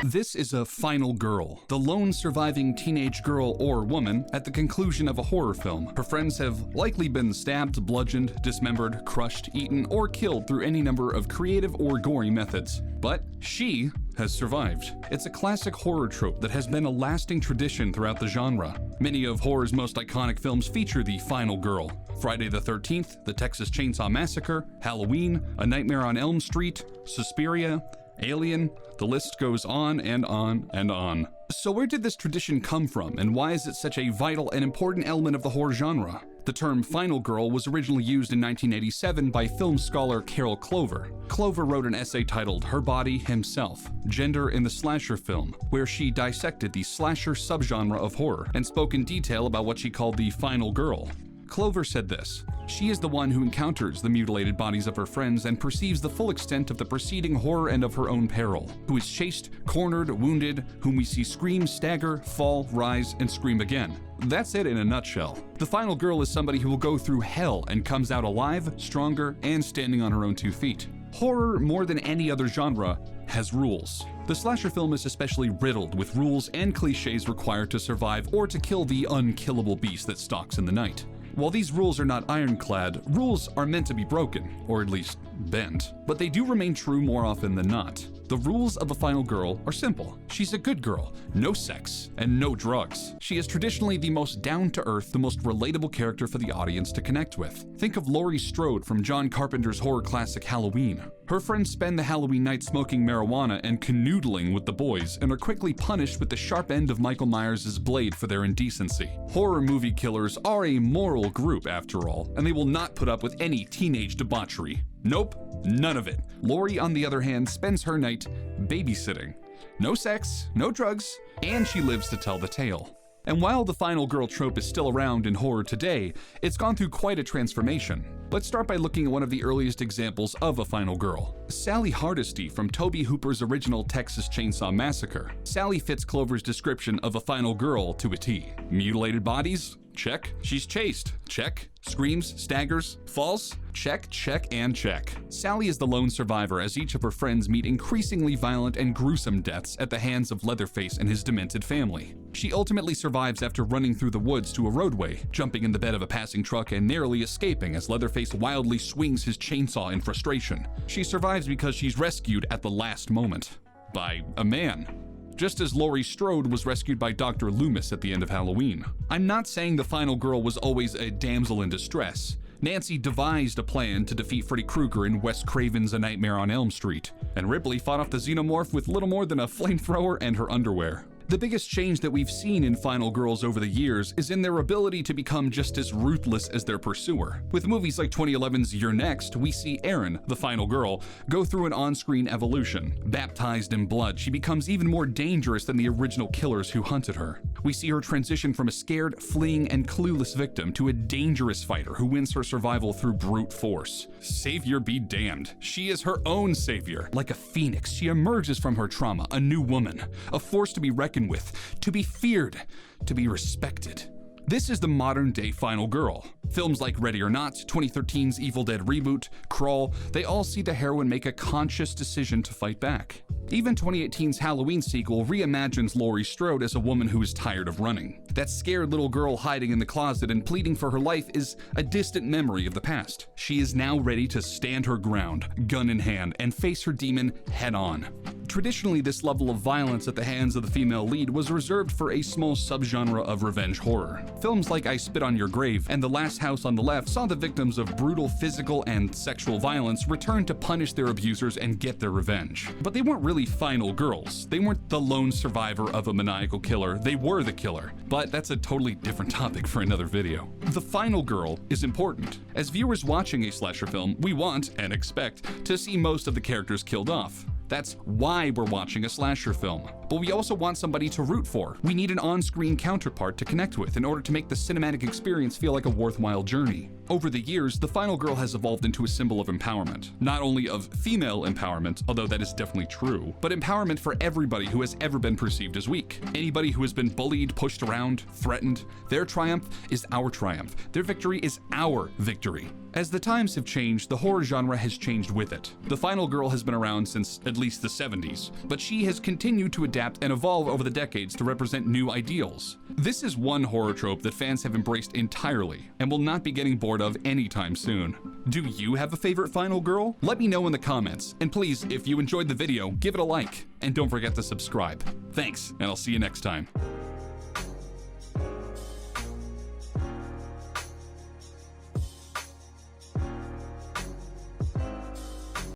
This is a final girl, the lone surviving teenage girl or woman at the conclusion of a horror film. Her friends have likely been stabbed, bludgeoned, dismembered, crushed, eaten, or killed through any number of creative or gory methods. But she has survived. It's a classic horror trope that has been a lasting tradition throughout the genre. Many of horror's most iconic films feature the final girl. Friday the 13th, The Texas Chainsaw Massacre, Halloween, A Nightmare on Elm Street, Suspiria, Alien, the list goes on and on and on. So where did this tradition come from, and why is it such a vital and important element of the horror genre? The term final girl was originally used in 1987 by film scholar Carol Clover. Clover wrote an essay titled Her Body, Himself, Gender in the Slasher Film, where she dissected the slasher subgenre of horror and spoke in detail about what she called the final girl. Clover said this: "She is the one who encounters the mutilated bodies of her friends and perceives the full extent of the preceding horror and of her own peril, who is chased, cornered, wounded, whom we see scream, stagger, fall, rise, and scream again." That's it in a nutshell. The final girl is somebody who will go through hell and comes out alive, stronger, and standing on her own 2 feet. Horror, more than any other genre, has rules. The slasher film is especially riddled with rules and cliches required to survive or to kill the unkillable beast that stalks in the night. While these rules are not ironclad, rules are meant to be broken, or at least bent, but they do remain true more often than not. The rules of a final girl are simple. She's a good girl, no sex, and no drugs. She is traditionally the most down-to-earth, the most relatable character for the audience to connect with. Think of Laurie Strode from John Carpenter's horror classic Halloween. Her friends spend the Halloween night smoking marijuana and canoodling with the boys, and are quickly punished with the sharp end of Michael Myers' blade for their indecency. Horror movie killers are a moral group, after all, and they will not put up with any teenage debauchery. Nope, none of it. Laurie, on the other hand, spends her night babysitting. No sex, no drugs, and she lives to tell the tale. And while the final girl trope is still around in horror today, it's gone through quite a transformation. Let's start by looking at one of the earliest examples of a final girl. Sally Hardesty from Tobe Hooper's original Texas Chainsaw Massacre. Sally fits Clover's description of a final girl to a T. Mutilated bodies? Check. She's chased? Check. Screams, staggers, falls? Check, check, and check. Sally is the lone survivor as each of her friends meet increasingly violent and gruesome deaths at the hands of Leatherface and his demented family. She ultimately survives after running through the woods to a roadway, jumping in the bed of a passing truck and narrowly escaping as Leatherface wildly swings his chainsaw in frustration. She survives because she's rescued at the last moment. By a man. Just as Laurie Strode was rescued by Dr. Loomis at the end of Halloween. I'm not saying the final girl was always a damsel in distress. Nancy devised a plan to defeat Freddy Krueger in Wes Craven's A Nightmare on Elm Street, and Ripley fought off the xenomorph with little more than a flamethrower and her underwear. The biggest change that we've seen in final girls over the years is in their ability to become just as ruthless as their pursuer. With movies like 2011's You're Next, we see Erin, the final girl, go through an on-screen evolution. Baptized in blood, she becomes even more dangerous than the original killers who hunted her. We see her transition from a scared, fleeing, and clueless victim to a dangerous fighter who wins her survival through brute force. Savior be damned. She is her own savior. Like a phoenix, she emerges from her trauma, a new woman, a force to be reckoned with, to be feared, to be respected. This is the modern-day final girl. Films like Ready or Not, 2013's Evil Dead reboot, Crawl, they all see the heroine make a conscious decision to fight back. Even 2018's Halloween sequel reimagines Laurie Strode as a woman who is tired of running. That scared little girl hiding in the closet and pleading for her life is a distant memory of the past. She is now ready to stand her ground, gun in hand, and face her demon head-on. Traditionally, this level of violence at the hands of the female lead was reserved for a small subgenre of revenge horror. Films like I Spit on Your Grave and The Last House on the Left saw the victims of brutal physical and sexual violence return to punish their abusers and get their revenge. But they weren't really final girls. They weren't the lone survivor of a maniacal killer. They were the killer. But that's a totally different topic for another video. The final girl is important. As viewers watching a slasher film, we want, and expect, to see most of the characters killed off. That's why we're watching a slasher film. But we also want somebody to root for. We need an on-screen counterpart to connect with in order to make the cinematic experience feel like a worthwhile journey. Over the years, the final girl has evolved into a symbol of empowerment. Not only of female empowerment, although that is definitely true, but empowerment for everybody who has ever been perceived as weak. Anybody who has been bullied, pushed around, threatened, their triumph is our triumph. Their victory is our victory. As the times have changed, the horror genre has changed with it. The final girl has been around since at least the 70s, but she has continued to adapt adapt and evolve over the decades to represent new ideals. This is one horror trope that fans have embraced entirely and will not be getting bored of anytime soon. Do you have a favorite final girl? Let me know in the comments, and please, if you enjoyed the video, give it a like, and don't forget to subscribe. Thanks, and I'll see you next time.